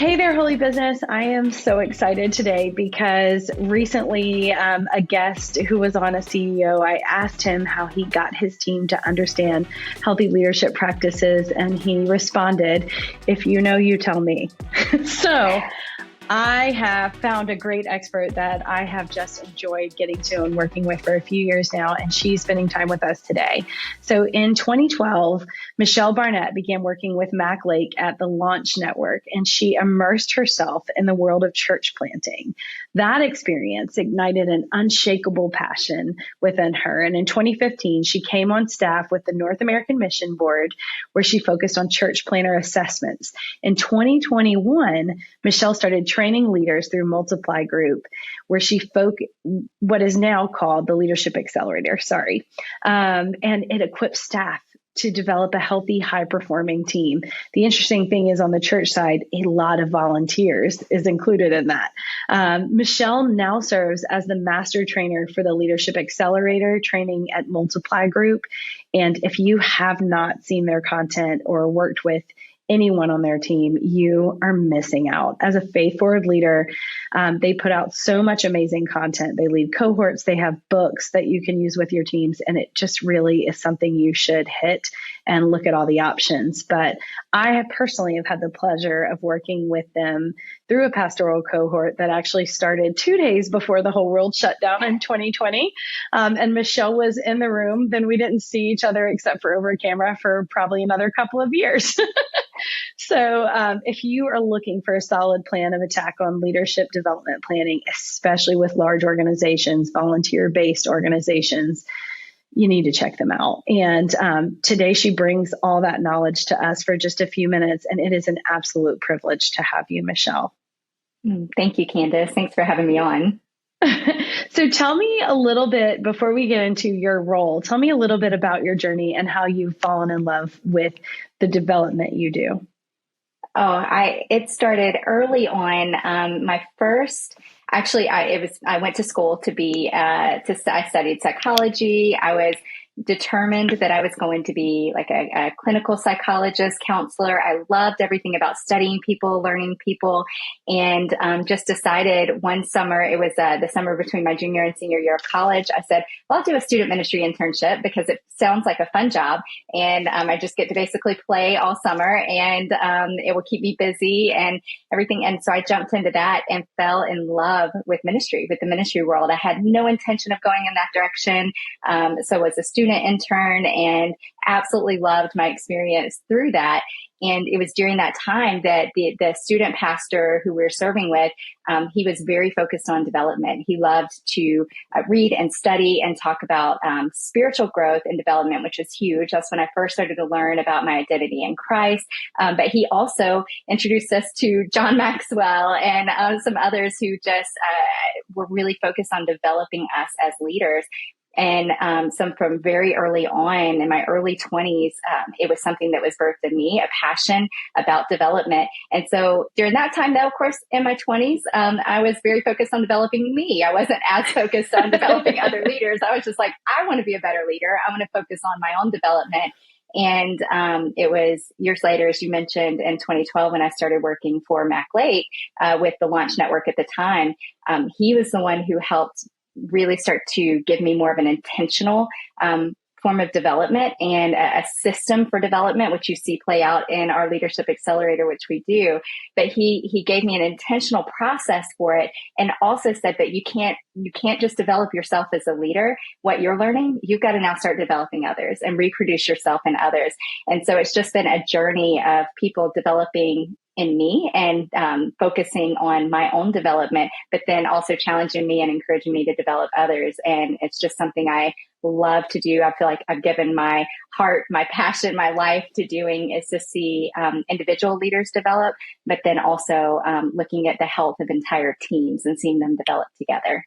Hey there, Holy Business. I am so excited today because recently a guest who was on a CEO, I asked him how he got his team to understand healthy leadership practices, and he responded, "If you know, you tell me." So I have found a great expert that I have just enjoyed getting to and working with for a few years now, and she's spending time with us today. So in 2012, Michele Barnett began working with Mac Lake at the Launch Network, and she immersed herself in the world of church planting. That experience ignited an unshakable passion within her. And in 2015, she came on staff with the North American Mission Board, where she focused on church planter assessments. In 2021, Michele started training leaders through Multiply Group, where she what is now called the Leadership Accelerator, and it equips staff to develop a healthy, high-performing team. The interesting thing is on the church side, a lot of volunteers is included in that. Michele now serves as the master trainer for the Leadership Accelerator training at Multiply Group. And if you have not seen their content or worked with anyone on their team, you are missing out. As a faith-forward leader, they put out so much amazing content. They lead cohorts. They have books that you can use with your teams. And it just really is something you should hit and look at all the options. But I have personally had the pleasure of working with them through a pastoral cohort that actually started 2 days before the whole world shut down in 2020. And Michele was in the room. Then we didn't see each other except for over camera for probably another couple of years. So if you are looking for a solid plan of attack on leadership development planning, especially with large organizations, volunteer-based organizations, you need to check them out. And today she brings all that knowledge to us for just a few minutes, and it is an absolute privilege to have you, Michele. Thank you, Candice. Thanks for having me on. So tell me a little bit, before we get into your role, tell me a little bit about your journey and how you've fallen in love with the development you do. It started early on. I went to school I studied psychology. I was determined that I was going to be like a clinical psychologist, counselor. I loved everything about studying people, learning people, and just decided one summer, it was the summer between my junior and senior year of college, I said, well, I'll do a student ministry internship because it sounds like a fun job. And I just get to basically play all summer, and it will keep me busy and everything. And so I jumped into that and fell in love with ministry, with the ministry world. I had no intention of going in that direction. So I was a student intern and absolutely loved my experience through that. And it was during that time that the student pastor who we were serving with, he was very focused on development. He loved to read and study and talk about spiritual growth and development, which is huge. That's when I first started to learn about my identity in Christ. But he also introduced us to John Maxwell and some others who just were really focused on developing us as leaders. And some from very early on in my early 20s, it was something that was birthed in me, a passion about development. And so during that time, though, of course, in my 20s, I was very focused on developing me. I wasn't as focused on developing other leaders. I was just like, I want to be a better leader. I want to focus on my own development. And it was years later, as you mentioned, in 2012, when I started working for Mac Lake with the Launch Network at the time. He was the one who helped really start to give me more of an intentional form of development and a system for development, which you see play out in our Leadership Accelerator, which we do. But he gave me an intentional process for it, and also said that you can't just develop yourself as a leader. What you're learning, you've got to now start developing others and reproduce yourself in others. And so it's just been a journey of people developing in me and focusing on my own development, but then also challenging me and encouraging me to develop others. And it's just something I love to do. I feel like I've given my heart, my passion, my life to doing, is to see individual leaders develop, but then also looking at the health of entire teams and seeing them develop together.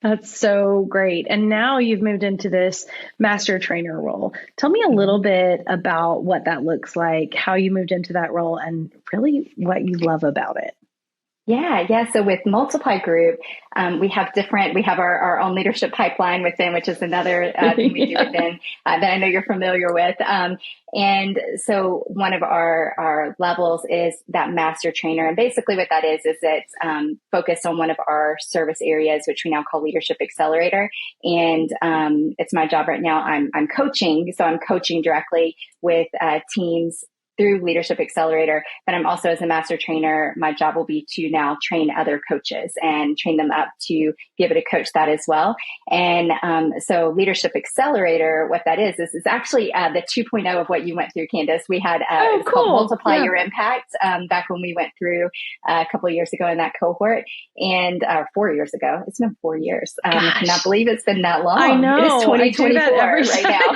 That's so great. And now you've moved into this master trainer role. Tell me a little bit about what that looks like, how you moved into that role, and really what you love about it. Yeah. So with Multiply Group, we have our own leadership pipeline within, which is another thing we do Yeah. within that I know you're familiar with. And so one of our levels is that master trainer. And basically what that is it's focused on one of our service areas, which we now call Leadership Accelerator. And it's my job right now. I'm coaching. So I'm coaching directly with teams through Leadership Accelerator, but I'm also as a master trainer, my job will be to now train other coaches and train them up to be able to coach that as well. And so Leadership Accelerator, what that is actually the 2.0 of what you went through, Candice. We had, Oh, it's called cool. Multiply Yeah. Your Impact back when we went through a couple of years ago in that cohort and 4 years ago. It's been 4 years. I cannot Gosh, believe it's been that I long. It is know. I do that 2024 every right time. now.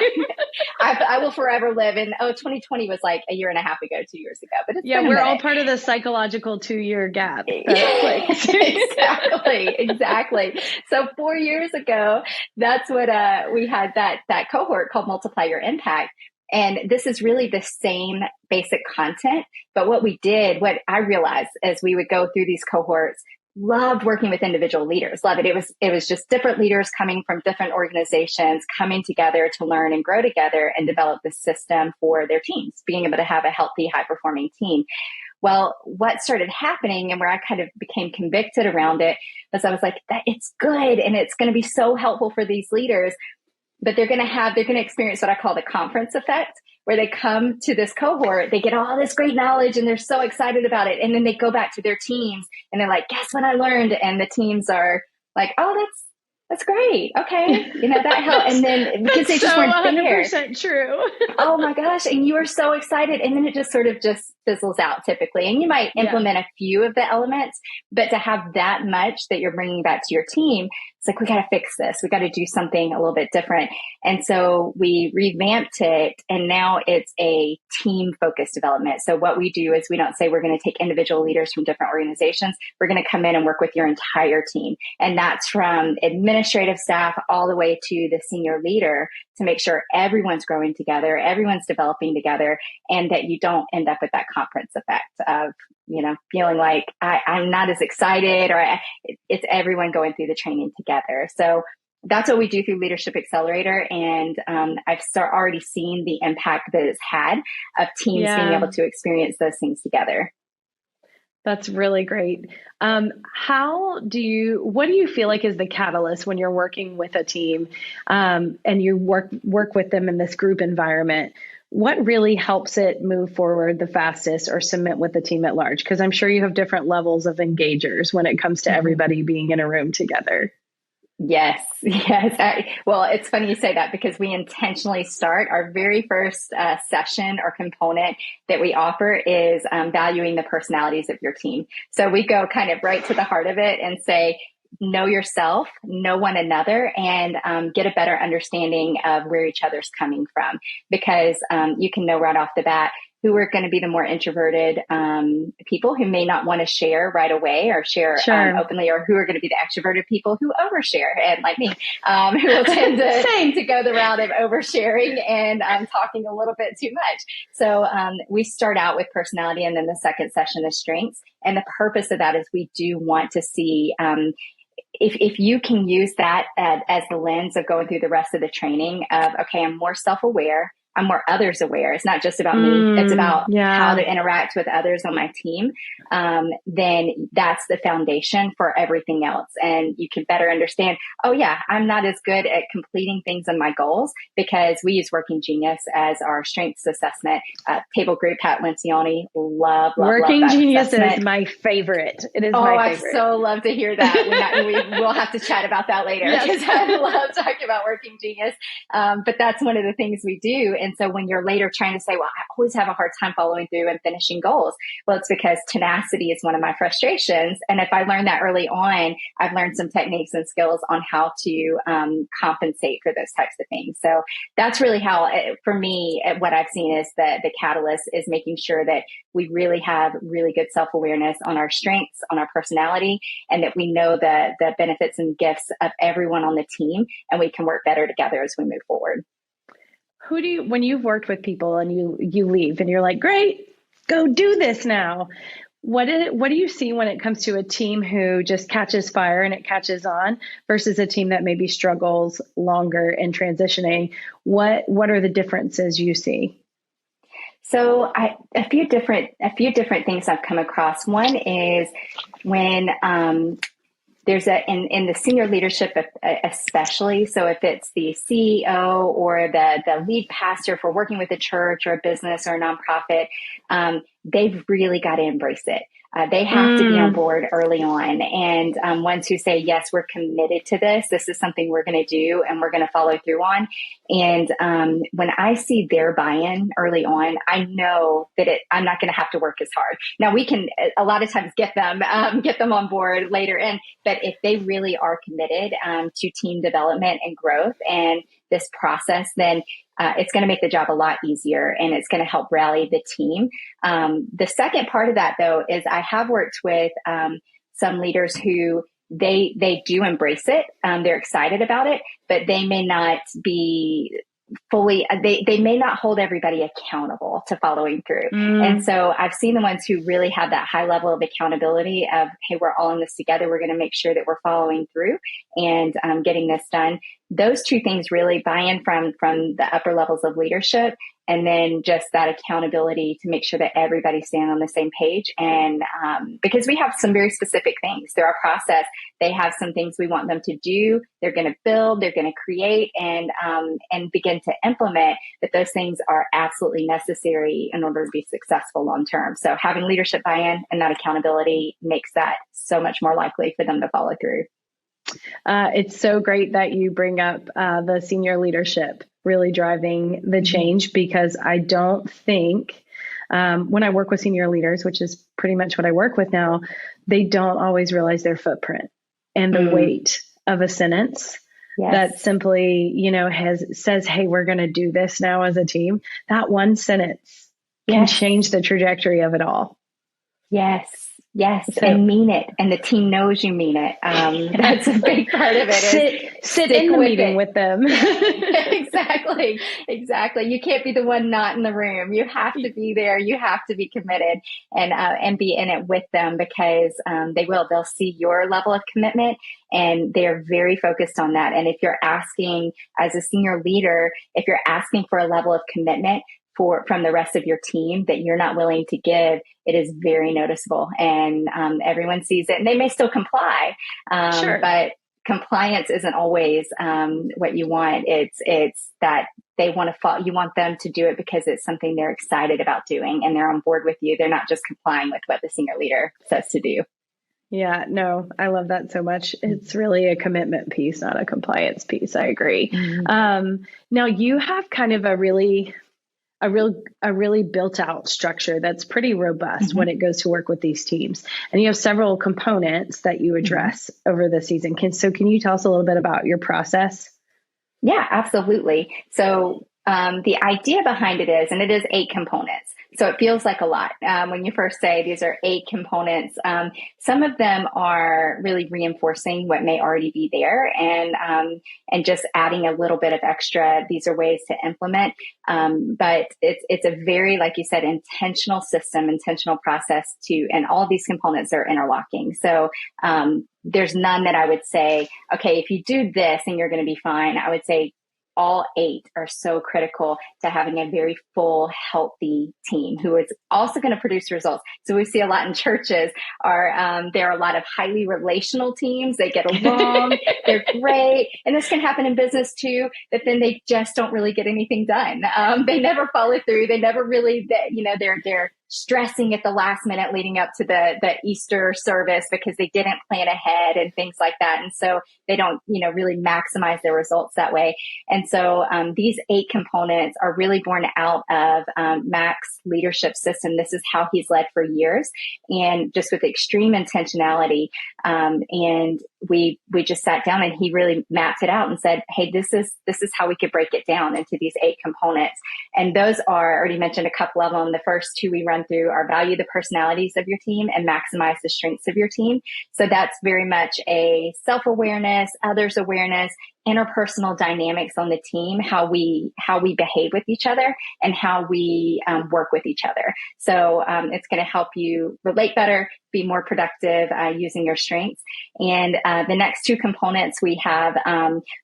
I will forever live in, 2020 was like a year and a half ago, 2 years ago, but it's Yeah, been a we're all minute. part of the psychological 2-year gap. That's Yeah, like, exactly. So 4 years ago, that's what we had that cohort called Multiply Your Impact. And this is really the same basic content. But what I realized as we would go through these cohorts, loved working with individual leaders. Love it. It was just different leaders coming from different organizations, coming together to learn and grow together and develop the system for their teams, being able to have a healthy, high performing team. Well, what started happening and where I kind of became convicted around it was I was like, that it's good and it's going to be so helpful for these leaders, but they're going to experience what I call the conference effect, where they come to this cohort, they get all this great knowledge and they're so excited about it. And then they go back to their teams and they're like, guess what I learned? And the teams are like, oh, that's great. Okay. That helped. And then because that's they so just weren't there. 100% true. Oh my gosh. And you are so excited. And then it just sort of just fizzles out typically. And you might Yeah. implement a few of the elements, but to have that much that you're bringing back to your team, it's like, we got to fix this. We got to do something a little bit different. And so we revamped it and now it's a team focused development. So what we do is we don't say we're going to take individual leaders from different organizations. We're going to come in and work with your entire team. And that's from administrative staff all the way to the senior leader to make sure everyone's growing together, everyone's developing together, and that you don't end up with that conference effect of, feeling like I'm not as excited it's everyone going through the training together. So that's what we do through Leadership Accelerator. And I've already seen the impact that it's had of teams being Yeah. able to experience those things together. That's really great. What do you feel like is the catalyst when you're working with a team and you work with them in this group environment? What really helps it move forward the fastest or cement with the team at large? Because I'm sure you have different levels of engagers when it comes to everybody being in a room together. Yes. Well, it's funny you say that because we intentionally start our very first session or component that we offer is valuing the personalities of your team. So we go kind of right to the heart of it and say, know yourself, know one another, and get a better understanding of where each other's coming from. Because you can know right off the bat who are going to be the more introverted people who may not want to share right away or share openly, or who are going to be the extroverted people who overshare, and like me, who will tend to go the route of oversharing and talking a little bit too much. So we start out with personality, and then the second session is strengths. And the purpose of that is we do want to see if you can use that as the lens of going through the rest of the training of, okay, I'm more self-aware, I'm more others aware. It's not just about me. It's about how to interact with others on my team. Then that's the foundation for everything else. And you can better understand, oh yeah, I'm not as good at completing things in my goals because we use Working Genius as our strengths assessment. Table group at Lencioni. Love Working that Genius assessment. is my favorite. It is my favorite. I so love to hear that. We'll have to chat about that later because I love talking about Working Genius. But that's one of the things we do. And so when you're later trying to say, well, I always have a hard time following through and finishing goals. Well, it's because tenacity is one of my frustrations. And if I learned that early on, I've learned some techniques and skills on how to compensate for those types of things. So that's really how, for me, what I've seen is the catalyst is making sure that we really have really good self-awareness on our strengths, on our personality, and that we know the benefits and gifts of everyone on the team, and we can work better together as we move forward. When you've worked with people and you leave and you're like, great, go do this now. What do you see when it comes to a team who just catches fire and it catches on versus a team that maybe struggles longer in transitioning? What are the differences you see? So a few different things I've come across. One is when there's in the senior leadership, especially. So if it's the CEO or the lead pastor, if we're working with a church or a business or a nonprofit, they've really got to embrace it. They have to be on board early on. And ones who say, yes, we're committed to this. This is something we're going to do and we're going to follow through on. And when I see their buy-in early on, I know that I'm not going to have to work as hard. Now we can a lot of times get them on board later in, but if they really are committed to team development and growth and this process, then it's going to make the job a lot easier and it's going to help rally the team. The second part of that, though, is I have worked with some leaders who they do embrace it. They're excited about it, but they may not be fully, they may not hold everybody accountable to following through. And so I've seen the ones who really have that high level of accountability of, hey, we're all in this together. We're going to make sure that we're following through and getting this done. Those two things really buy in from the upper levels of leadership. And then just that accountability to make sure that everybody's staying on the same page. And because we have some very specific things through our process, they have some things we want them to do. They're going to build, they're going to create and begin to implement. But those things are absolutely necessary in order to be successful long term. So having leadership buy-in and that accountability makes that so much more likely for them to follow through. It's so great that you bring up the senior leadership really driving the change, because I don't think when I work with senior leaders, which is pretty much what I work with now, they don't always realize their footprint and the weight of a sentence that simply, says, hey, we're going to do this now as a team. That one sentence can change the trajectory of it all. Yes, and mean it. And the team knows you mean it. That's a big part of it. Sit in the meeting with them. Exactly. You can't be the one not in the room. You have to be there. You have to be committed and be in it with them, because they'll see your level of commitment and they're very focused on that. And if you're asking as a senior leader, if you're asking for a level of commitment from the rest of your team that you're not willing to give, it is very noticeable, and everyone sees it. And they may still comply, but compliance isn't always what you want. It's that they want to follow. You want them to do it because it's something they're excited about doing, and they're on board with you. They're not just complying with what the senior leader says to do. Yeah, no, I love that so much. It's really a commitment piece, not a compliance piece. I agree. Now you have kind of a really built out structure that's pretty robust when it goes to work with these teams. And you have several components that you address over the season. Can you tell us a little bit about your process? Yeah, absolutely. So the idea behind it is 8 components. So it feels like a lot when you first say these are 8 components. Some of them are really reinforcing what may already be there, and just adding a little bit of extra. These are ways to implement, but it's a very, like you said, intentional system, intentional process and all of these components are interlocking. So there's none that I would say, okay, if you do this, then you're going to be fine. I would say all 8 are so critical to having a very full, healthy team who is also going to produce results. So we see a lot in churches there are a lot of highly relational teams. They get along, they're great. And this can happen in business too, but then they just don't really get anything done. They never follow through. They never really, they're stressing at the last minute leading up to the Easter service because they didn't plan ahead and things like that. And so they don't, really maximize their results that way. And so these 8 components are really born out of Mac's leadership system. This is how he's led for years, and just with extreme intentionality. And we just sat down and he really mapped it out and said, hey, this is how we could break it down into these 8 components. And those are, I already mentioned a couple of them. The first 2 we run through are value the personalities of your team and maximize the strengths of your team. So that's very much a self-awareness, others awareness, interpersonal dynamics on the team, how we behave with each other and how we work with each other. So it's going to help you relate better, be more productive using your strengths. And the next 2 components we have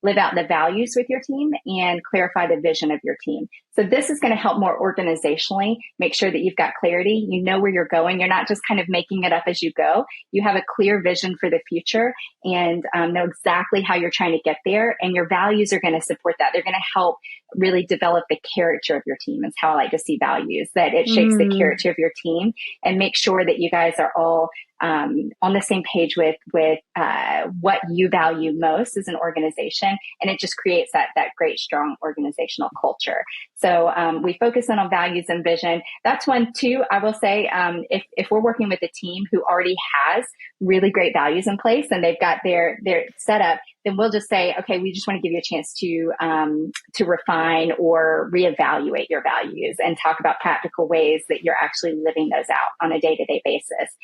live out the values with your team and clarify the vision of your team. So this is going to help more organizationally, make sure that you've got clarity, you know where you're going. You're not just kind of making it up as you go. You have a clear vision for the future and know exactly how you're trying to get there. And your values are going to support that. They're going to help really develop the character of your team. Is how I like to see values, that it shapes the character of your team and make sure that you guys are all on the same page with what you value most as an organization. And it just creates that great, strong organizational culture. So we focus in on values and vision. That's one. 2, I will say, if we're working with a team who already has really great values in place and they've got their setup, then we'll just say, okay, we just want to give you a chance to refine or reevaluate your values and talk about practical ways that you're actually living those out on a day-to-day basis.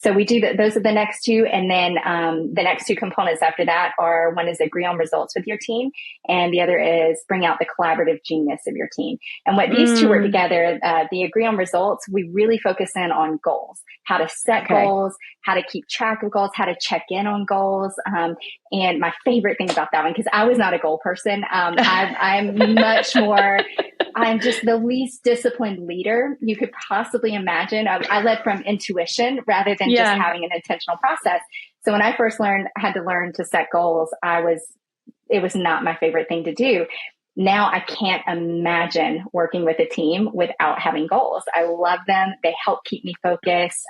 So we do that. Those are the next 2. And then the next 2 components after that are, one is agree on results with your team. And the other is bring out the collaborative genius of your team. And what these 2 are together, the agree on results, we really focus in on goals, how to set goals, how to keep track of goals, how to check in on goals. And my favorite thing about that one, because I was not a goal person, I'm much more... I'm just the least disciplined leader you could possibly imagine. I led from intuition rather than just having an intentional process. So when I first had to learn to set goals, it was not my favorite thing to do. Now I can't imagine working with a team without having goals. I love them. They help keep me focused.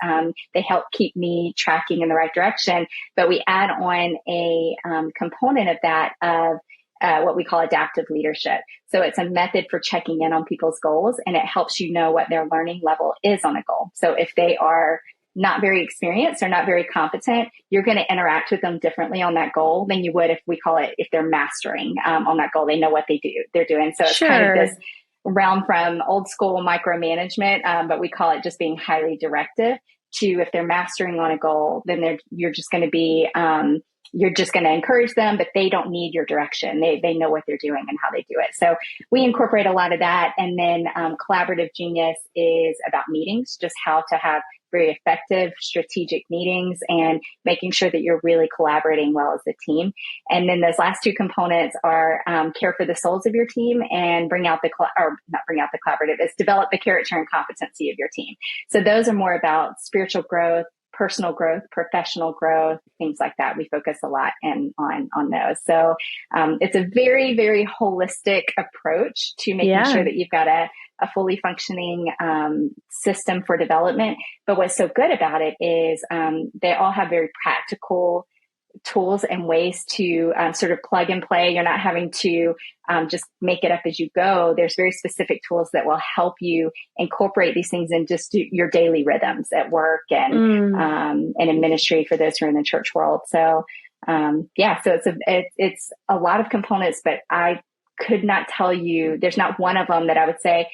They help keep me tracking in the right direction. But we add on a component of that of what we call adaptive leadership. So it's a method for checking in on people's goals, and it helps you know what their learning level is on a goal. So if they are not very experienced or not very competent, you're going to interact with them differently on that goal than you would if they're mastering on that goal. They know what they're doing. So it's kind of this realm from old school micromanagement, but we call it just being highly directive, to if they're mastering on a goal, then you're just going to encourage them, but they don't need your direction. They know what they're doing and how they do it. So we incorporate a lot of that. And then collaborative genius is about meetings, just how to have very effective strategic meetings and making sure that you're really collaborating well as a team. And then those last 2 components are care for the souls of your team and not bring out the collaborative, is develop the character and competency of your team. So those are more about spiritual growth, personal growth, professional growth, things like that. We focus a lot on those. So it's a very, very holistic approach to making sure that you've got a fully functioning system for development. But what's so good about it is they all have very practical tools and ways to sort of plug and play. You're not having to just make it up as you go. There's very specific tools that will help you incorporate these things in just your daily rhythms at work and in ministry for those who are in the church world. So so it's a lot of components, but I could not tell you, there's not one of them that I would say,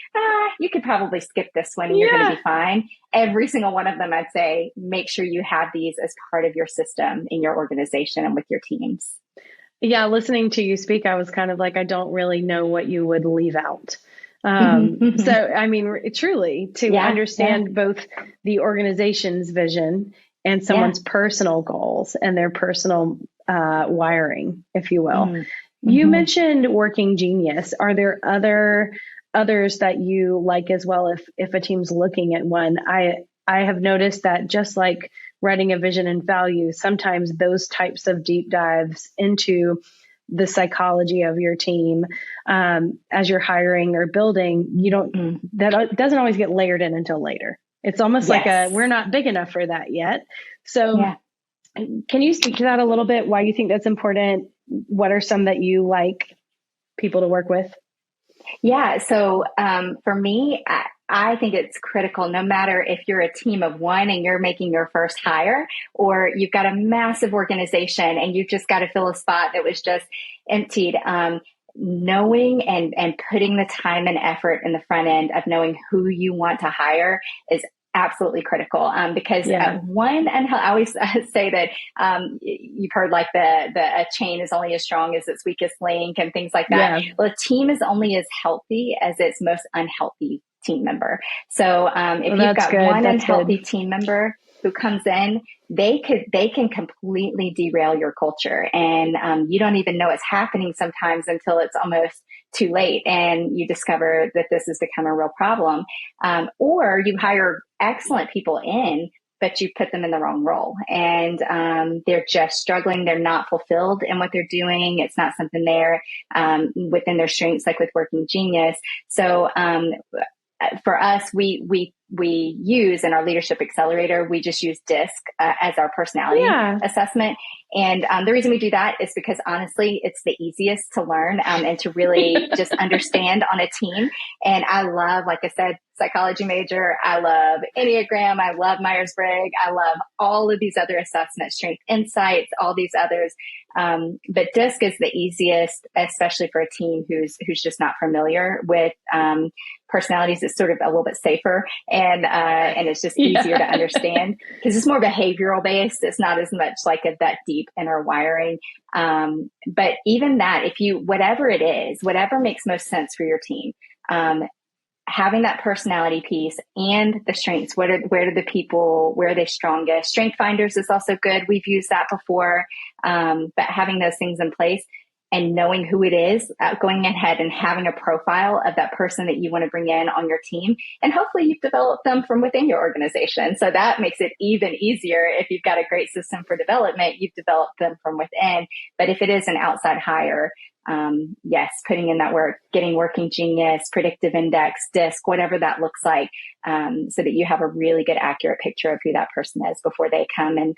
you could probably skip this one and you're going to be fine. Every single one of them, I'd say, make sure you have these as part of your system in your organization and with your teams. Yeah. Listening to you speak, I was kind of like, I don't really know what you would leave out. So, I mean, truly to understand both the organization's vision and someone's personal goals and their personal wiring, if you will. You mentioned working genius. Are there others that you like as well if a team's looking at one? I have noticed that just like writing a vision and values, sometimes those types of deep dives into the psychology of your team as you're hiring or building, that doesn't always get layered in until later. It's almost like we're not big enough for that yet. So can you speak to that a little bit? Why you think that's important? What are some that you like people to work with? Yeah. So for me, I think it's critical, no matter if you're a team of one and you're making your first hire, or you've got a massive organization and you've just got to fill a spot that was just emptied. Knowing and putting the time and effort in the front end of knowing who you want to hire is absolutely critical. Because I always say that you've heard like a chain is only as strong as its weakest link and things like that. Yeah. Well, a team is only as healthy as its most unhealthy team member. So if you've got one unhealthy team member who comes in, they can completely derail your culture, and you don't even know it's happening sometimes until it's almost too late and you discover that this has become a real problem. Or you hire excellent people in, but you put them in the wrong role, and they're just struggling. They're not fulfilled in what they're doing. It's not something there within their strengths, like with Working Genius. So for us, we use in our leadership accelerator, we just use DISC as our personality assessment. And the reason we do that is because honestly, it's the easiest to learn and to really just understand on a team. And I love, like I said, psychology major. I love Enneagram. I love Myers-Briggs. I love all of these other assessments, Strength Insights, all these others. But DISC is the easiest, especially for a team who's just not familiar with personalities. It's sort of a little bit safer, and it's just easier to understand because it's more behavioral based. It's not as much like that deep inner wiring. But even that, whatever it is, whatever makes most sense for your team, having that personality piece and the strengths, where do the people, where are they strongest? Strength finders is also good. We've used that before. But having those things in place and knowing who it is, going ahead and having a profile of that person that you want to bring in on your team. And hopefully you've developed them from within your organization. So that makes it even easier. If you've got a great system for development, you've developed them from within. But if it is an outside hire, yes, putting in that work, getting Working Genius, predictive index, DISC, whatever that looks like, so that you have a really good, accurate picture of who that person is before they come and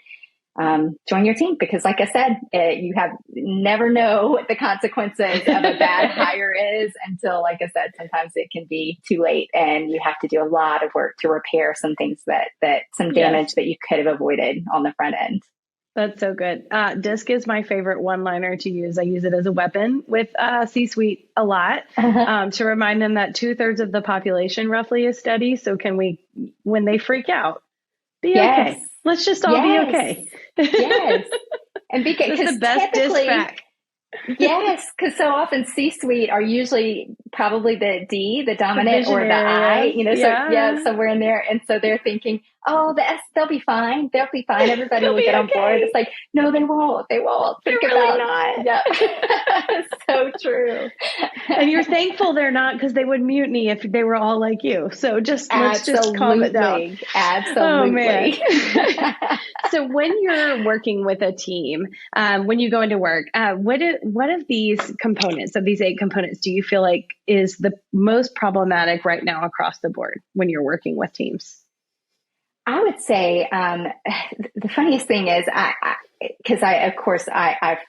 join your team. Because like I said, you never know what the consequences of a bad hire is until, like I said, sometimes it can be too late and you have to do a lot of work to repair some things that some damage that you could have avoided on the front end. That's so good. DISC is my favorite one-liner to use. I use it as a weapon with C-suite a lot to remind them that 2/3 of the population roughly is steady. So when they freak out, be okay. Let's just all be okay. Yes. And because it's the best DISC back. Yes, because so often C-suite are usually probably the D, the dominant, or the I, so we're in there. And so they're thinking, oh, the S, they'll be fine. They'll be fine. Everybody will get on board. It's like, no, they won't. They won't. They're really not. Yeah. So true. And you're thankful they're not, because they would mutiny if they were all like you. So let's just calm it down. Absolutely. Oh, man. So when you're working with a team, when you go into work, what of these components, of these 8 components, do you feel like is the most problematic right now across the board when you're working with teams? I would say the funniest thing is I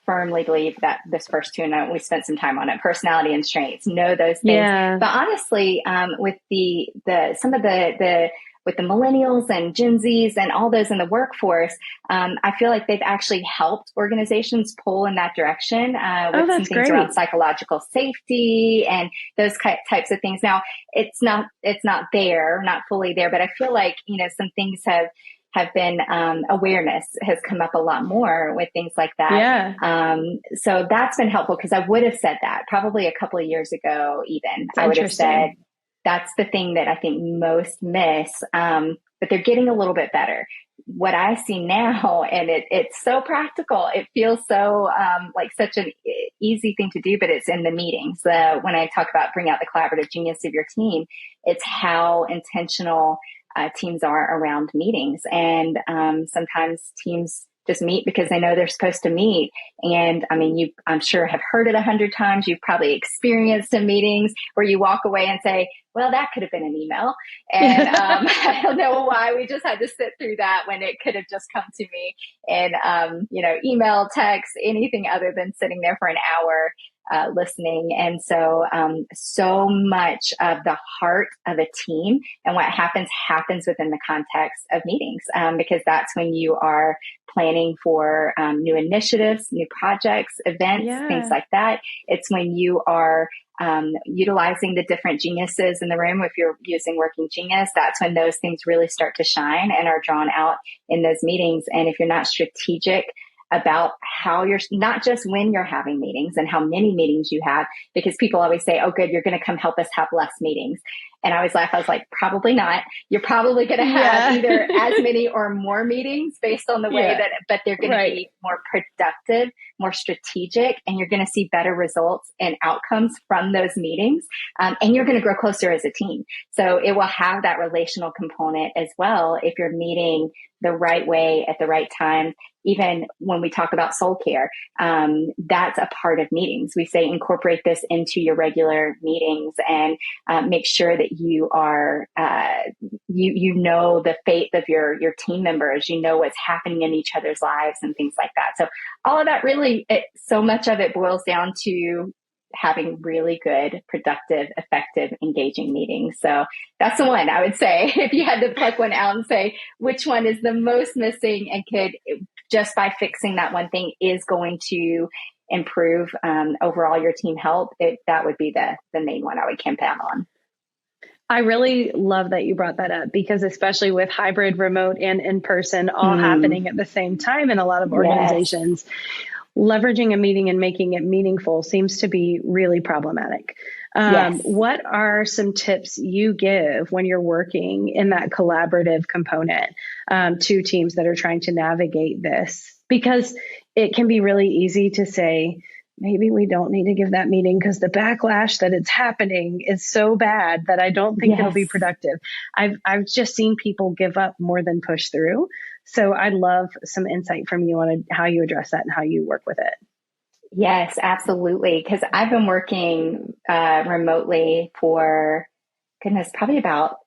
firmly believe that this first two, and we spent some time on it, personality and strengths, know those things. Yeah. But honestly, with with the millennials and Gen Zs and all those in the workforce, I feel like they've actually helped organizations pull in that direction with some things around psychological safety and those types of things. Now, it's not fully there, but I feel like, some things have been, awareness has come up a lot more with things like that. Yeah. So that's been helpful, because I would have said that probably a couple of years ago, even I would have said, that's the thing that I think most miss, but they're getting a little bit better. What I see now, and it's so practical, it feels so like such an easy thing to do, but it's in the meetings. When I talk about bring out the collaborative genius of your team, it's how intentional teams are around meetings. And sometimes teams just meet because they know they're supposed to meet. And I mean, you, I'm sure, have heard it 100 times. You've probably experienced some meetings where you walk away and say, well, that could have been an email. And I don't know why we just had to sit through that when it could have just come to me and, email, text, anything other than sitting there for an hour. listening. And so, so much of the heart of a team and what happens within the context of meetings, because that's when you are planning for new initiatives, new projects, events, things like that. It's when you are utilizing the different geniuses in the room. If you're using Working Genius, that's when those things really start to shine and are drawn out in those meetings. And if you're not strategic about how you're, not just when you're having meetings and how many meetings you have, because people always say, oh, good, you're going to come help us have less meetings. And I always laugh. I was like, probably not. You're probably going to have either as many or more meetings based on the way that, but they're going to be more productive, more strategic, and you're going to see better results and outcomes from those meetings. And you're going to grow closer as a team. So it will have that relational component as well if you're meeting the right way at the right time. Even when we talk about soul care, that's a part of meetings. We say incorporate this into your regular meetings and make sure that you are, you know the fate of your team members, you know what's happening in each other's lives and things like that. So all of that really, so much of it boils down to having really good, productive, effective, engaging meetings. So that's the one I would say, if you had to pluck one out and say which one is the most missing and could, just by fixing that one thing, is going to improve overall your team health, that would be the main one I would camp out on. I really love that you brought that up, because especially with hybrid, remote, and in person all happening at the same time in a lot of organizations, leveraging a meeting and making it meaningful seems to be really problematic. What are some tips you give when you're working in that collaborative component to teams that are trying to navigate this? Because it can be really easy to say, maybe we don't need to give that meeting because the backlash that it's happening is so bad that I don't think it'll be productive. I've just seen people give up more than push through. So I'd love some insight from you on how you address that and how you work with it. Yes, absolutely. Because I've been working remotely for, goodness, probably about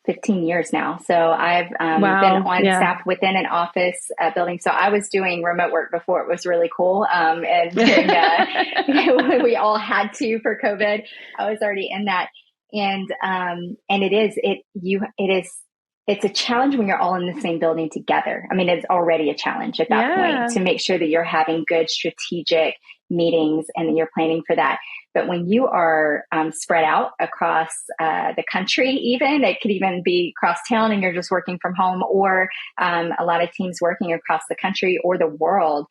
15 years now. So I've been on staff within an office building. So I was doing remote work before it was really cool. And when we all had to for COVID, I was already in that. And it's a challenge when you're all in the same building together. I mean, it's already a challenge at that point to make sure that you're having good strategic meetings and that you're planning for that. But when you are spread out across the country, even, it could even be across town and you're just working from home, or a lot of teams working across the country or the world,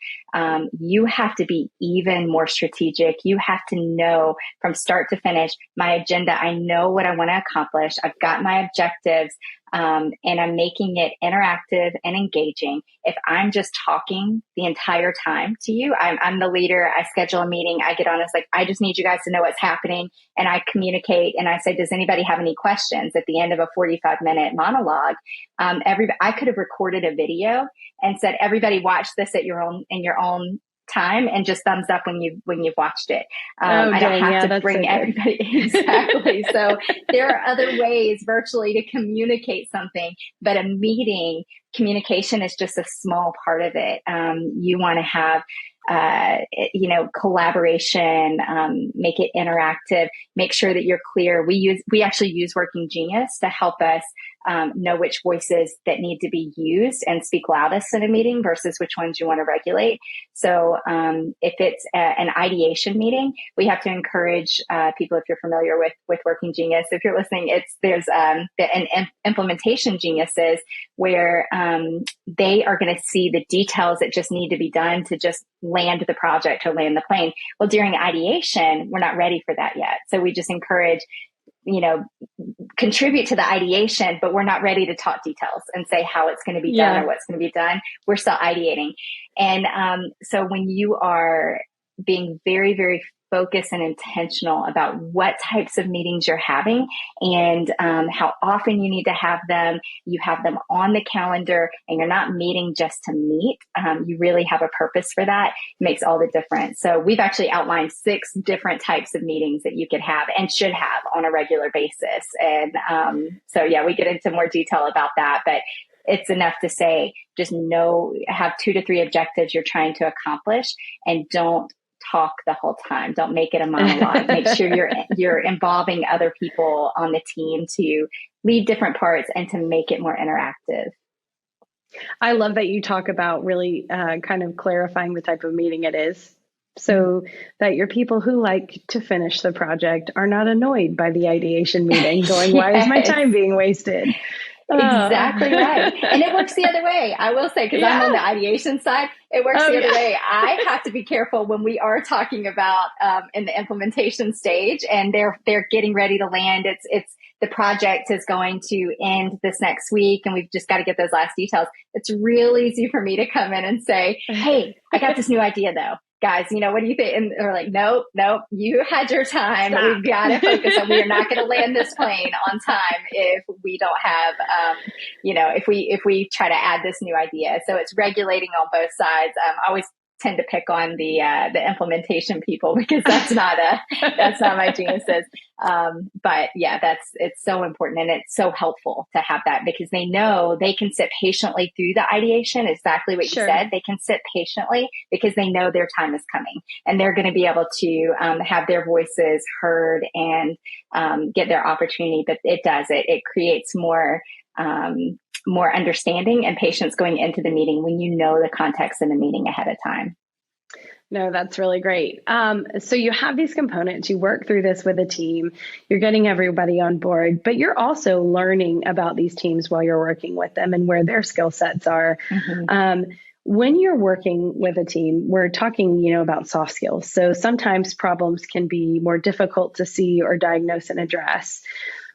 you have to be even more strategic. You have to know from start to finish my agenda. I know what I want to accomplish. I've got my objectives. And I'm making it interactive and engaging. If I'm just talking the entire time to you, I'm the leader. I schedule a meeting. I get on. It's like, I just need you guys to know what's happening. And I communicate. And I say, does anybody have any questions at the end of a 45-minute monologue? I could have recorded a video and said, everybody watch this in your own time, and just thumbs up when you've watched it. I don't have to bring everybody. Exactly. So there are other ways virtually to communicate something, but a meeting communication is just a small part of it. You want to have collaboration, make it interactive, make sure that you're clear. We actually use Working Genius to help us know which voices that need to be used and speak loudest in a meeting versus which ones you want to regulate. So if it's an ideation meeting, we have to encourage people, if you're familiar with Working Genius, if you're listening, there's an implementation geniuses where they are going to see the details that just need to be done to just land the project or land the plane. Well, during ideation, we're not ready for that yet. So we just encourage, contribute to the ideation, but we're not ready to talk details and say how it's going to be done or what's going to be done. We're still ideating. And so when you are being very, very focused and intentional about what types of meetings you're having and how often you need to have them, you have them on the calendar and you're not meeting just to meet. You really have a purpose for that. It makes all the difference. So we've actually outlined 6 different types of meetings that you could have and should have on a regular basis. And we get into more detail about that, but it's enough to say, just have 2 to 3 objectives you're trying to accomplish, and don't talk the whole time. Don't make it a monologue. Make sure you're involving other people on the team to lead different parts and to make it more interactive. I love that you talk about really kind of clarifying the type of meeting it is, so that your people who like to finish the project are not annoyed by the ideation meeting going, why is my time being wasted? Exactly right. And it works the other way. I will say, because I'm on the ideation side, it works the other way. I have to be careful when we are talking about in the implementation stage and they're getting ready to land. It's the project is going to end this next week and we've just got to get those last details. It's real easy for me to come in and say, hey, I got this new idea though. Guys, what do you think? And they're like, nope, you had your time. Stop. We've got to focus on, we are not going to land this plane on time if we don't have, if we try to add this new idea. So it's regulating on both sides. I always tend to pick on the implementation people because that's not my geniuses. But yeah, it's so important and it's so helpful to have that because they know they can sit patiently through the ideation. Exactly what you said. They can sit patiently because they know their time is coming and they're going to be able to have their voices heard and get their opportunity. But it creates more understanding and patience going into the meeting when you know the context in the meeting ahead of time. No, that's really great. So you have these components, you work through this with a team, you're getting everybody on board, but you're also learning about these teams while you're working with them and where their skill sets are. Mm-hmm. When you're working with a team, we're talking, about soft skills. So sometimes problems can be more difficult to see or diagnose and address.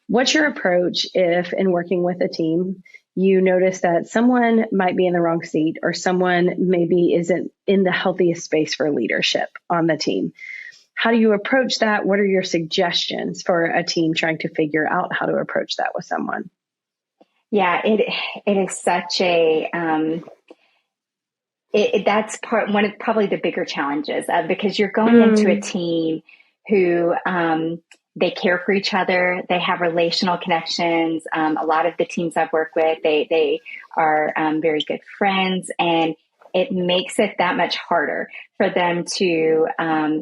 What's your approach if in working with a team, you notice that someone might be in the wrong seat or someone maybe isn't in the healthiest space for leadership on the team? How do you approach that? What are your suggestions for a team trying to figure out how to approach that with someone? Yeah, it is such a, that's one of probably the bigger challenges because you're going into a team who, they care for each other. They have relational connections. A lot of the teams I've worked with, they are very good friends, and it makes it that much harder for them to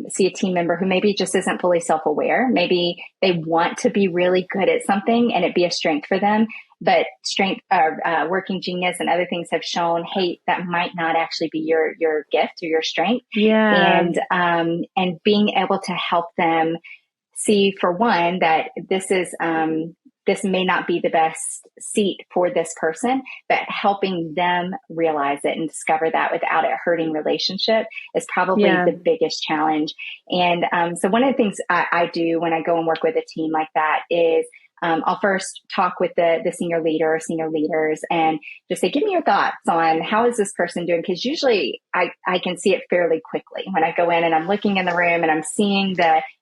see a team member who maybe just isn't fully self-aware. Maybe they want to be really good at something and it be a strength for them, but working genius and other things have shown, hey, that might not actually be your gift or your strength. Yeah. And being able to help them see, for one, that this may not be the best seat for this person, but helping them realize it and discover that without it hurting relationship is probably the biggest challenge. And so one of the things I do when I go and work with a team like that is I'll first talk with the senior leader or senior leaders and just say, give me your thoughts on how is this person doing? Because usually I can see it fairly quickly when I go in and I'm looking in the room and I'm seeing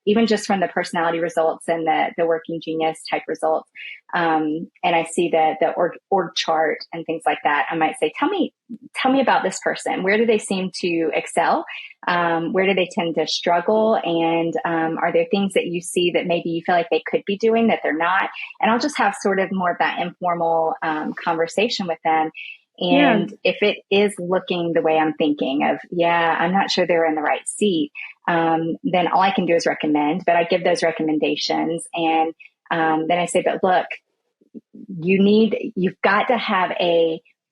even just from the personality results and the working genius type results. And I see the org chart and things like that. I might say, tell me about this person. Where do they seem to excel? Where do they tend to struggle? And are there things that you see that maybe you feel like they could be doing that they're not? And I'll just have sort of more of that informal conversation with them. And if it is looking the way I'm thinking of, I'm not sure they're in the right seat, then all I can do is recommend, but I give those recommendations. And then I say, but look, you've got to have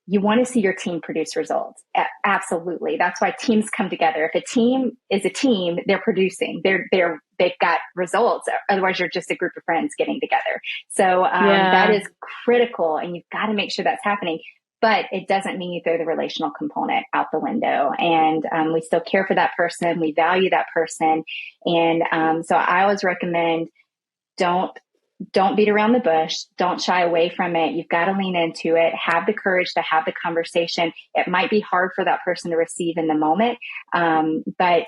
you want to see your team produce results. Absolutely. That's why teams come together. If a team is a team, they're producing, they've got results. Otherwise you're just a group of friends getting together. So that is critical and you've got to make sure that's happening. But it doesn't mean you throw the relational component out the window. And we still care for that person. We value that person. And so I always recommend don't beat around the bush. Don't shy away from it. You've got to lean into it. Have the courage to have the conversation. It might be hard for that person to receive in the moment, but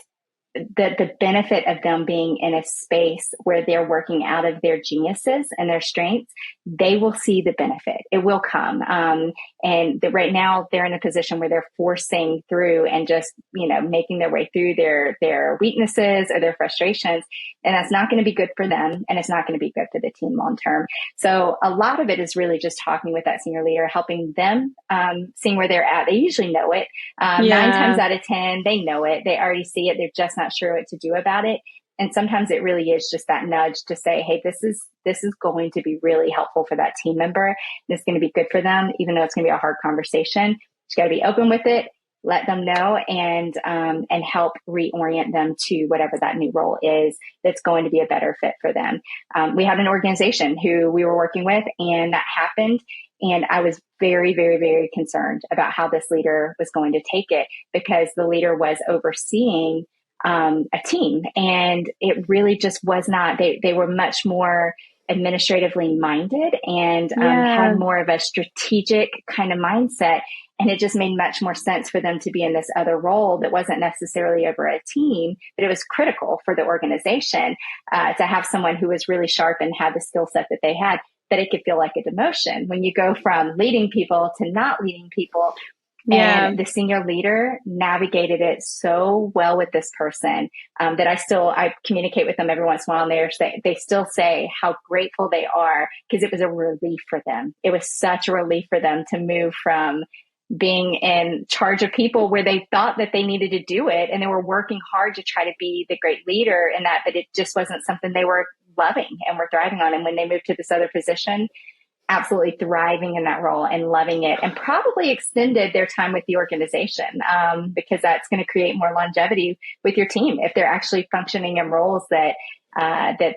the benefit of them being in a space where they're working out of their geniuses and their strengths, they will see the benefit. It will come. Right now they're in a position where they're forcing through and just, making their way through their weaknesses or their frustrations. And that's not going to be good for them. And it's not going to be good for the team long term. So a lot of it is really just talking with that senior leader, helping them, seeing where they're at. They usually know it. 9 times out of 10, they know it. They already see it. They're just not not sure what to do about it. And sometimes it really is just that nudge to say, hey, this is going to be really helpful for that team member. It's going to be good for them, even though it's going to be a hard conversation. You got to be open with it, let them know, and help reorient them to whatever that new role is that's going to be a better fit for them. We had an organization who we were working with, and that happened. And I was very, very, very concerned about how this leader was going to take it, because the leader was overseeing a team, and it really just was not, they were much more administratively minded and had more of a strategic kind of mindset. And it just made much more sense for them to be in this other role that wasn't necessarily over a team, but it was critical for the organization to have someone who was really sharp and had the skill set that they had, that it could feel like a demotion when you go from leading people to not leading people. Yeah. And the senior leader navigated it so well with this person that I communicate with them every once in a while, and they still say how grateful they are, because it was a relief for them. It was such a relief for them to move from being in charge of people where they thought that they needed to do it, and they were working hard to try to be the great leader in that, but it just wasn't something they were loving and were thriving on. And when they moved to this other position, absolutely thriving in that role and loving it, and probably extended their time with the organization, because that's going to create more longevity with your team if they're actually functioning in roles that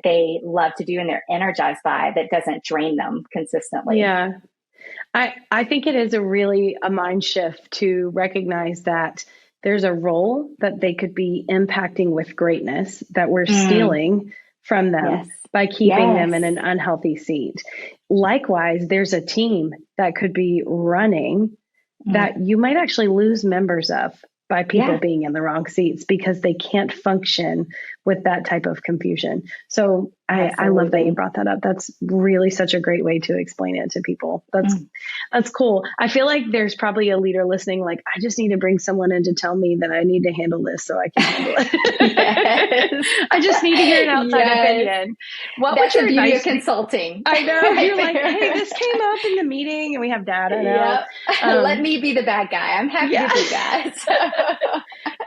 they love to do and they're energized by, that doesn't drain them consistently. Yeah. I think it is a mind shift to recognize that there's a role that they could be impacting with greatness that we're stealing from them by keeping them in an unhealthy seat. Likewise, there's a team that could be running that you might actually lose members of by people being in the wrong seats because they can't function with that type of confusion. So I love that you brought that up. That's really such a great way to explain it to people. That's cool. I feel like there's probably a leader listening, like, I just need to bring someone in to tell me that I need to handle this so I can handle it. Yes. I just need to hear an outside opinion. That's the beauty of consulting. I know. Right. You're like, hey, this came up in the meeting and we have data now. Let me be the bad guy. I'm happy to do that. So.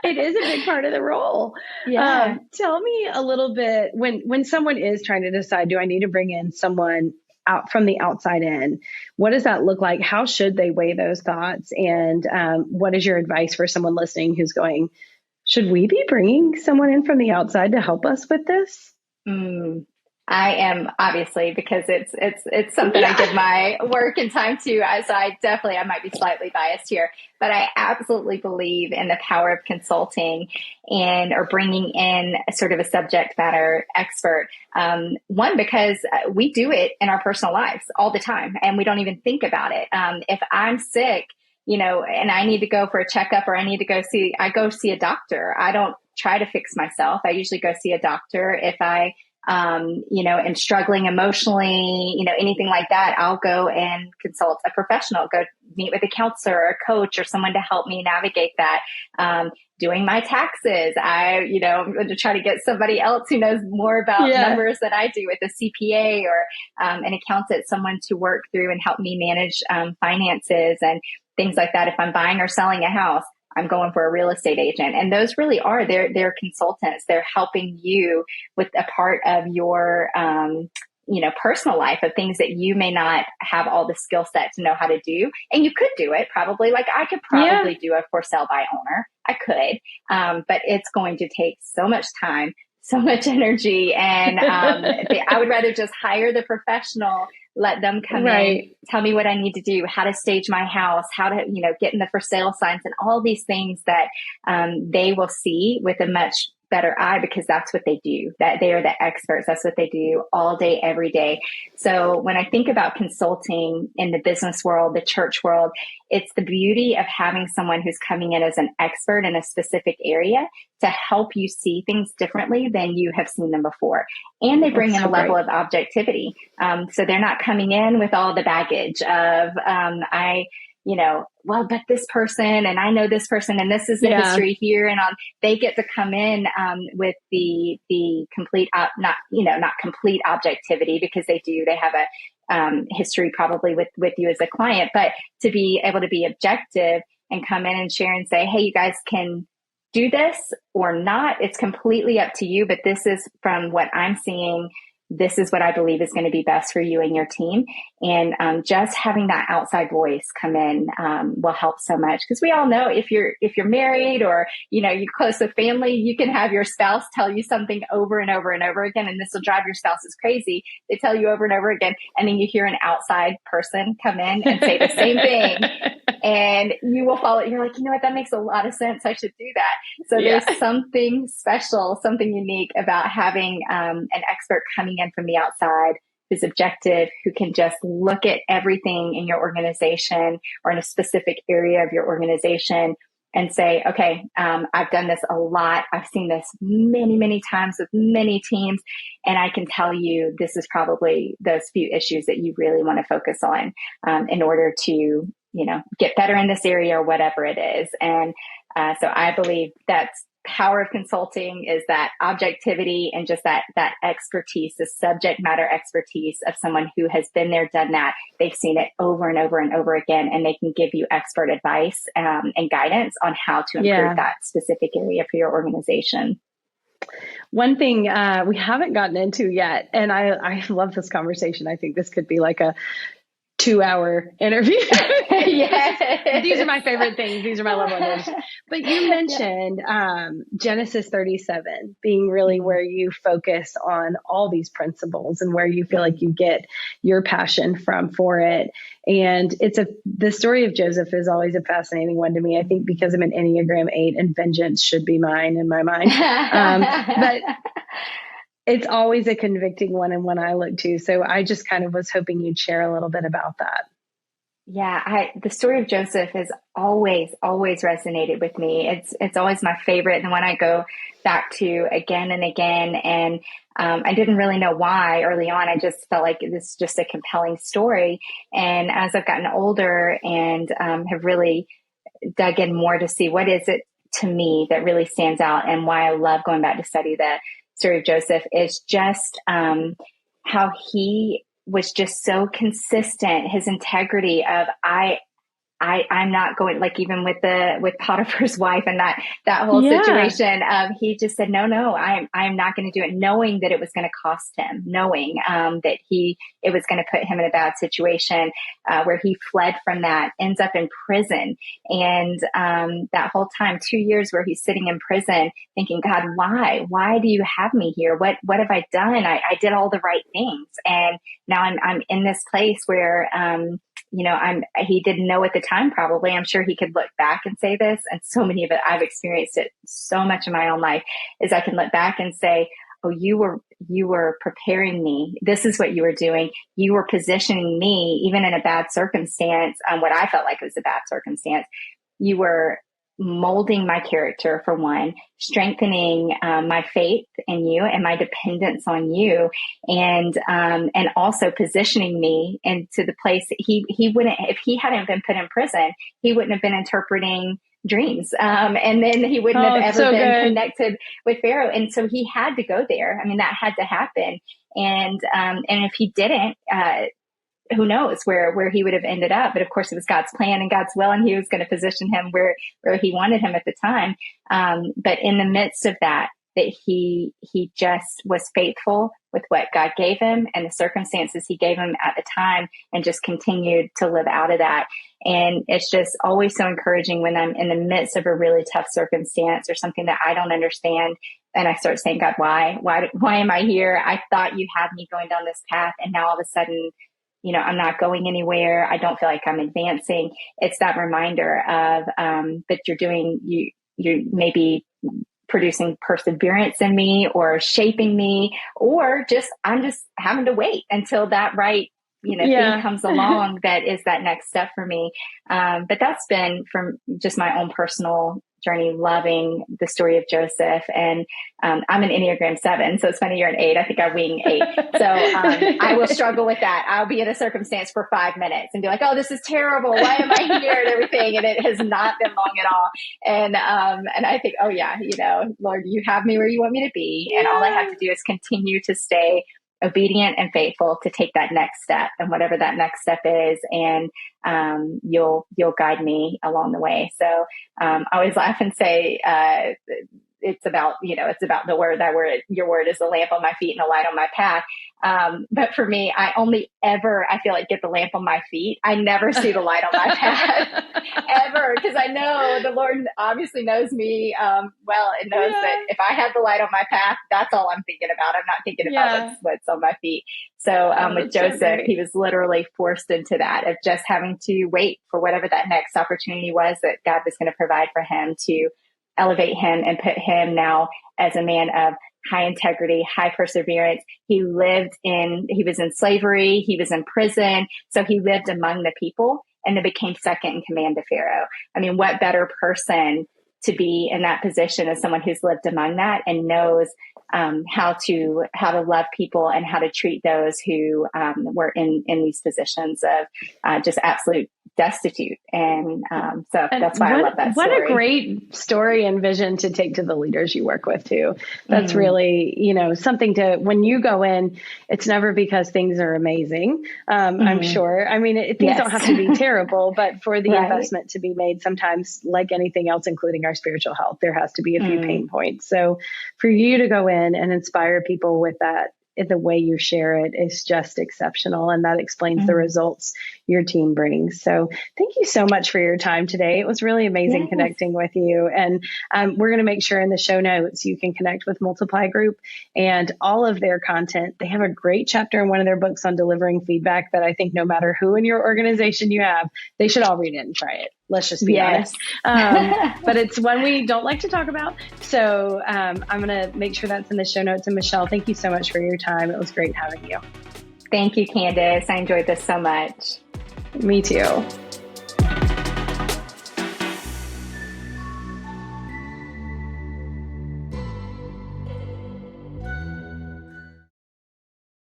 It is a big part of the role. Yeah. Tell me a little bit, when someone is trying to decide, do I need to bring in someone out from the outside in? What does that look like? How should they weigh those thoughts? And what is your advice for someone listening who's going, should we be bringing someone in from the outside to help us with this? I am, obviously, because it's something I give my work and time to. So I might be slightly biased here, but I absolutely believe in the power of consulting or bringing in sort of a subject matter expert. One, because we do it in our personal lives all the time and we don't even think about it. If I'm sick, and I need to go for a checkup, or I go see a doctor. I don't try to fix myself. I usually go see a doctor. If I am struggling emotionally, anything like that, I'll go and consult a professional, go meet with a counselor or a coach or someone to help me navigate that. Doing my taxes, I'm going to try to get somebody else who knows more about numbers than I do, with a CPA or an accountant, someone to work through and help me manage finances and things like that. If I'm buying or selling a house, I'm going for a real estate agent. And those really are, they're consultants. They're helping you with a part of your, personal life, of things that you may not have all the skill set to know how to do. And you could do it probably. Like, I could probably do a for sale by owner. I could, but it's going to take so much time, so much energy. And I would rather just hire the professional, let them come in, tell me what I need to do, how to stage my house, how to, get in the for sale signs and all these things that they will see with a much better eye, because that's what they do, that they are the experts. That's what they do all day, every day. So when I think about consulting in the business world, the church world, it's the beauty of having someone who's coming in as an expert in a specific area to help you see things differently than you have seen them before. And they bring in a level of objectivity. So they're not coming in with all the baggage of, but this person, and I know this person, and this is the history here, and they get to come in with the complete, not complete objectivity, because they have a history probably with you as a client, but to be able to be objective and come in and share and say, hey, you guys can do this or not. It's completely up to you. But this is from what I'm seeing. This is what I believe is going to be best for you and your team. And just having that outside voice come in will help so much. Because we all know if you're married or, you're close with family, you can have your spouse tell you something over and over and over again. And this will drive your spouses crazy. They tell you over and over again. And then you hear an outside person come in and say the same thing. And you will follow it. You're like, you know what? That makes a lot of sense. I should do that. So there's something special, something unique about having an expert coming in from the outside who's objective, who can just look at everything in your organization or in a specific area of your organization and say, okay, I've done this a lot. I've seen this many, many times with many teams. And I can tell you, this is probably those few issues that you really want to focus on in order to, get better in this area or whatever it is. And so I believe that's power of consulting, is that objectivity and just that expertise, the subject matter expertise of someone who has been there, done that. They've seen it over and over and over again, and they can give you expert advice and guidance on how to improve that specific area for your organization. One thing we haven't gotten into yet, and I love this conversation. I think this could be like a 2-hour interview. Yes. These are my favorite things. These are my love languages. But you mentioned Genesis 37 being really where you focus on all these principles and where you feel like you get your passion for it. And the story of Joseph is always a fascinating one to me. I think because I'm an Enneagram 8 and vengeance should be mine in my mind. But it's always a convicting one and one I look to. So I just kind of was hoping you'd share a little bit about that. Yeah, the story of Joseph has always resonated with me. It's always my favorite, and one I go back to again and again. And I didn't really know why early on. I just felt like this is just a compelling story. And as I've gotten older and have really dug in more to see what is it to me that really stands out, and why I love going back to study the story of Joseph, is just how he was just so consistent, his integrity of I'm not going, like even with Potiphar's wife and that whole situation, he just said, no, I'm not going to do it, knowing that it was going to cost him, knowing that it was going to put him in a bad situation, where he fled from that, ends up in prison. And that whole time, 2 years where he's sitting in prison thinking, God, why do you have me here? What have I done? I did all the right things. And now I'm in this place where, he didn't know at the time, probably. I'm sure he could look back and say this, and so many of it, I've experienced it so much in my own life, is I can look back and say, oh, you were preparing me. This is what you were doing. You were positioning me, even in a bad circumstance, what I felt like was a bad circumstance. You were molding my character, for one, strengthening my faith in you and my dependence on you, and also positioning me into the place that he wouldn't, if he hadn't been put in prison, he wouldn't have been interpreting dreams, and then he wouldn't have ever been connected with Pharaoh. And so he had to go there. I mean, that had to happen. And if he didn't, who knows where he would have ended up. But of course it was God's plan and God's will, and he was going to position him where he wanted him at the time. But in the midst of that he just was faithful with what God gave him and the circumstances he gave him at the time, and just continued to live out of that. And it's just always so encouraging when I'm in the midst of a really tough circumstance or something that I don't understand, and I start saying, God, why am I here? I thought you had me going down this path, and now all of a sudden, I'm not going anywhere. I don't feel like I'm advancing. It's that reminder of that you're maybe producing perseverance in me, or shaping me, or I'm just having to wait until that right, thing comes along that is that next step for me. But that's been from just my own personal journey, loving the story of Joseph. And I'm an Enneagram 7, so it's funny you're an 8. I think I wing 8. So I will struggle with that. I'll be in a circumstance for 5 minutes and be like, oh, this is terrible. Why am I here? And everything. And it has not been long at all. And I think, oh yeah, Lord, you have me where you want me to be. And all I have to do is continue to stay obedient and faithful to take that next step, and whatever that next step is. And you'll guide me along the way. So I always laugh and say, it's about the word. Your word is a lamp on my feet and a light on my path. But for me, I only ever, I feel like, get the lamp on my feet. I never see the light on my path ever, because I know the Lord obviously knows me well, and knows that if I have the light on my path, that's all I'm thinking about. I'm not thinking about what's on my feet. So with Joseph, he was literally forced into that, of just having to wait for whatever that next opportunity was that God was going to provide for him, to elevate him and put him now as a man of high integrity, high perseverance. He was in slavery, he was in prison. So he lived among the people and then became second in command to Pharaoh. I mean, what better person to be in that position as someone who's lived among that and knows how to love people and how to treat those who were in these positions of just absolute destitute. And that's why I love that story. What a great story and vision to take to the leaders you work with too. That's really, something to, when you go in, it's never because things are amazing. I'm sure. I mean, things don't have to be terrible, but for the investment to be made, sometimes, like anything else, including our spiritual health, there has to be a few pain points. So for you to go in and inspire people with that, the way you share it is just exceptional. And that explains the results your team brings. So thank you so much for your time today. It was really amazing connecting with you. And we're going to make sure in the show notes you can connect with Multiply Group and all of their content. They have a great chapter in one of their books on delivering feedback that I think no matter who in your organization you have, they should all read it and try it. Let's just be honest. But it's one we don't like to talk about. So I'm going to make sure that's in the show notes. And Michele, thank you so much for your time. It was great having you. Thank you, Candice. I enjoyed this so much. Me too.